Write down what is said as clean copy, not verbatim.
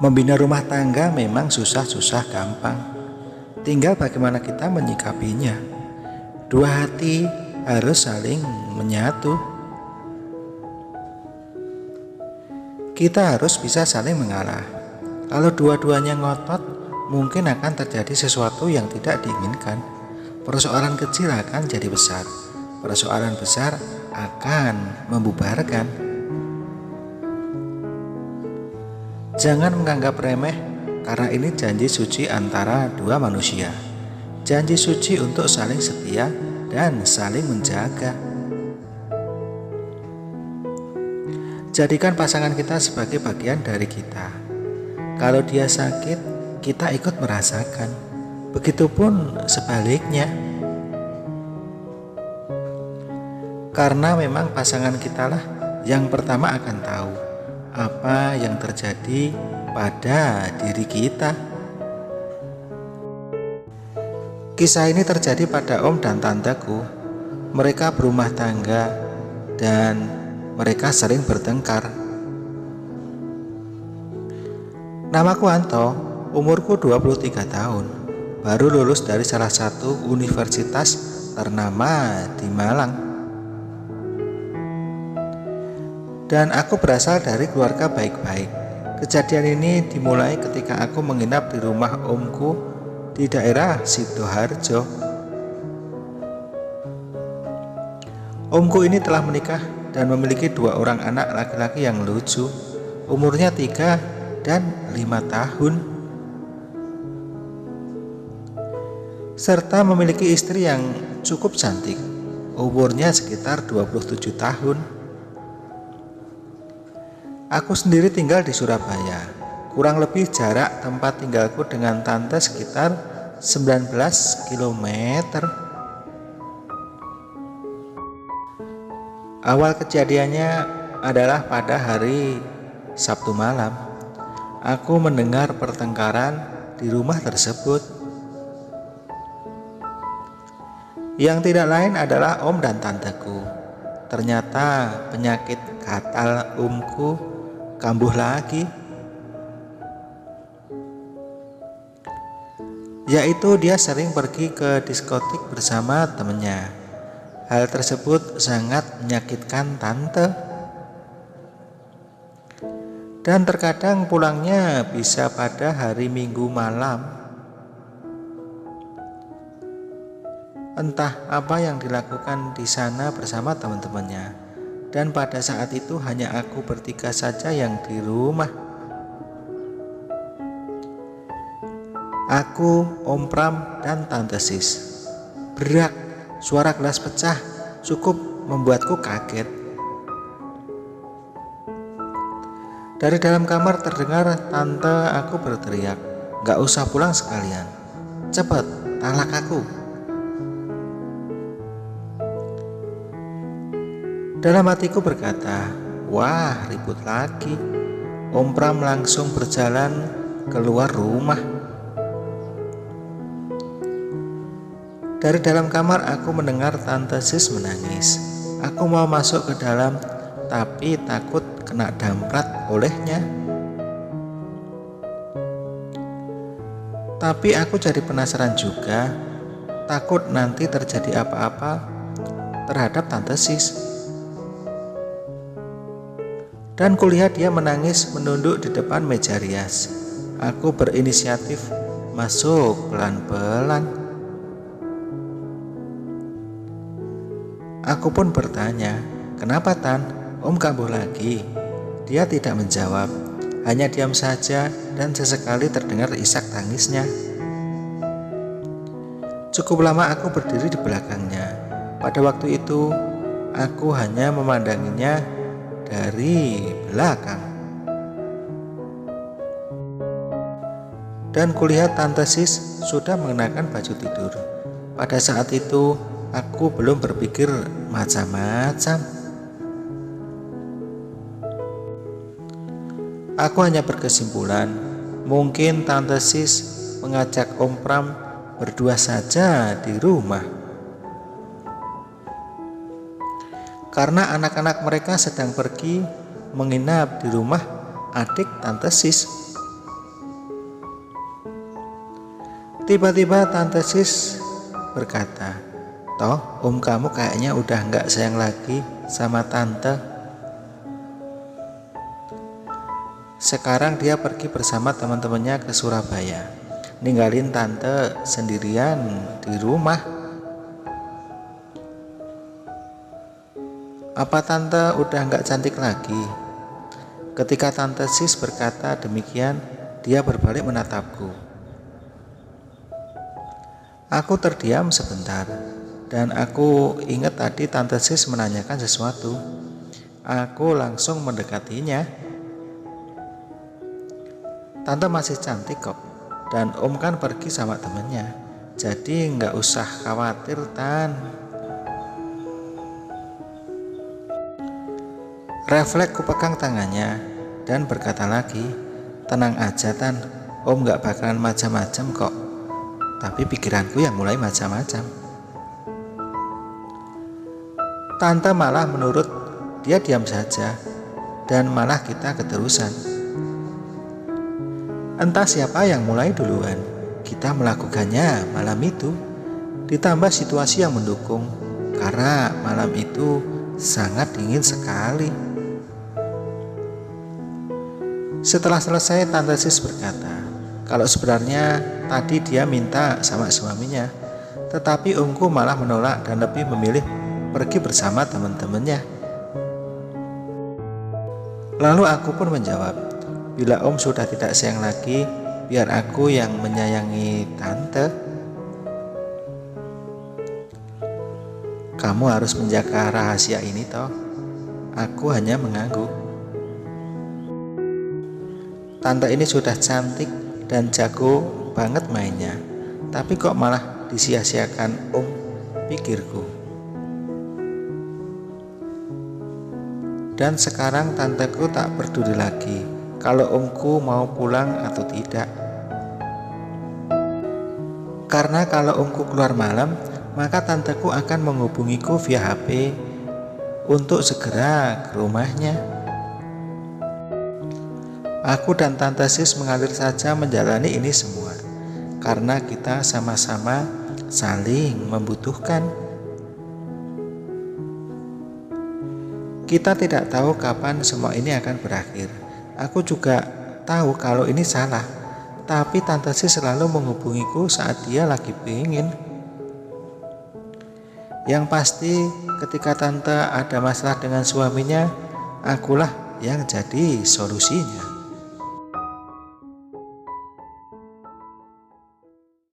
Membina rumah tangga memang susah-susah gampang. Tinggal bagaimana kita menyikapinya. Dua hati harus saling menyatu. Kita harus bisa saling mengalah. Kalau dua-duanya ngotot, mungkin akan terjadi sesuatu yang tidak diinginkan. Persoalan kecil akan jadi besar. Persoalan besar akan membubarkan. Jangan menganggap remeh, karena ini janji suci antara dua manusia. Janji suci untuk saling setia dan saling menjaga. Jadikan pasangan kita sebagai bagian dari kita. Kalau dia sakit, kita ikut merasakan. Begitupun sebaliknya. Karena memang pasangan kita lah yang pertama akan tahu apa yang terjadi pada diri kita. Kisah ini terjadi pada om dan tanteku. Mereka berumah tangga dan mereka sering bertengkar. Namaku Anto, umurku 23 tahun. Baru lulus dari salah satu universitas ternama di Malang. Dan aku berasal dari keluarga baik-baik. Kejadian ini dimulai ketika aku menginap di rumah omku di daerah Sidoarjo. Omku ini telah menikah dan memiliki 2 orang anak laki-laki yang lucu, umurnya 3 dan 5 tahun. Serta memiliki istri yang cukup cantik, umurnya sekitar 27 tahun. Aku sendiri tinggal di Surabaya. Kurang lebih jarak tempat tinggalku dengan tante sekitar 19 km. Awal kejadiannya adalah pada hari Sabtu malam. Aku mendengar pertengkaran di rumah tersebut. Yang tidak lain adalah om dan tanteku. Ternyata penyakit gatal omku kambuh lagi, yaitu dia sering pergi ke diskotik bersama temannya. Hal tersebut sangat menyakitkan tante, dan terkadang pulangnya bisa pada hari Minggu malam. Entah apa yang dilakukan di sana bersama teman-temannya, dan pada saat itu hanya aku bertiga saja yang di rumah. Aku, Om Pram, dan Tante Sis. Berak, suara gelas pecah cukup membuatku kaget. Dari dalam kamar terdengar tante aku berteriak, "Gak usah pulang sekalian, cepat talak aku." Dalam hatiku berkata, wah ribut lagi. Om Pram langsung berjalan keluar rumah. Dari dalam kamar aku mendengar Tante Sis menangis. Aku mau masuk ke dalam, tapi takut kena damprat olehnya. Tapi aku jadi penasaran juga, takut nanti terjadi apa-apa terhadap Tante Sis. Dan kulihat dia menangis menunduk di depan meja rias. Aku berinisiatif masuk pelan-pelan. Aku pun bertanya, "Kenapa Tan? Om kambuh lagi?" Dia tidak menjawab, hanya diam saja dan sesekali terdengar isak tangisnya. Cukup lama aku berdiri di belakangnya. Pada waktu itu, aku hanya memandanginya dari belakang. Dan kulihat Tante Sis sudah mengenakan baju tidur. Pada saat itu aku belum berpikir macam-macam. Aku hanya berkesimpulan, mungkin Tante Sis mengajak Om Pram berdua saja di rumah. Karena anak-anak mereka sedang pergi menginap di rumah adik Tante Sis. Tiba-tiba Tante Sis berkata, "Toh, om kamu kayaknya udah nggak sayang lagi sama tante. Sekarang dia pergi bersama teman-temannya ke Surabaya, ninggalin tante sendirian di rumah. Apa tante udah nggak cantik lagi?" Ketika Tante Sis berkata demikian, dia berbalik menatapku. Aku terdiam sebentar, dan aku ingat tadi Tante Sis menanyakan sesuatu. Aku langsung mendekatinya. "Tante masih cantik kok, dan om kan pergi sama temennya, jadi nggak usah khawatir, Tan." Refleks ku pegang tangannya dan berkata lagi, "Tenang aja Tan, om nggak bakalan macam-macam kok." Tapi pikiranku yang mulai macam-macam. Tante malah menurut, dia diam saja, dan malah kita keterusan. Entah siapa yang mulai duluan, kita melakukannya malam itu. Ditambah situasi yang mendukung, karena malam itu sangat dingin sekali. Setelah selesai, Tante Sis berkata, kalau sebenarnya tadi dia minta sama suaminya, tetapi omku malah menolak dan lebih memilih pergi bersama teman-temannya. Lalu aku pun menjawab, "Bila om sudah tidak sayang lagi, biar aku yang menyayangi tante. Kamu harus menjaga rahasia ini toh." Aku hanya mengangguk. Tante ini sudah cantik dan jago banget mainnya, tapi kok malah disia-siakan om, pikirku. Dan sekarang tanteku tak peduli lagi kalau omku mau pulang atau tidak. Karena kalau omku keluar malam, maka tanteku akan menghubungiku via HP untuk segera ke rumahnya. Aku dan Tante Sis mengalir saja menjalani ini semua, karena kita sama-sama saling membutuhkan. Kita tidak tahu kapan semua ini akan berakhir. Aku juga tahu kalau ini salah, tapi Tante Sis selalu menghubungiku saat dia lagi pengen. Yang pasti ketika Tante ada masalah dengan suaminya, akulah yang jadi solusinya.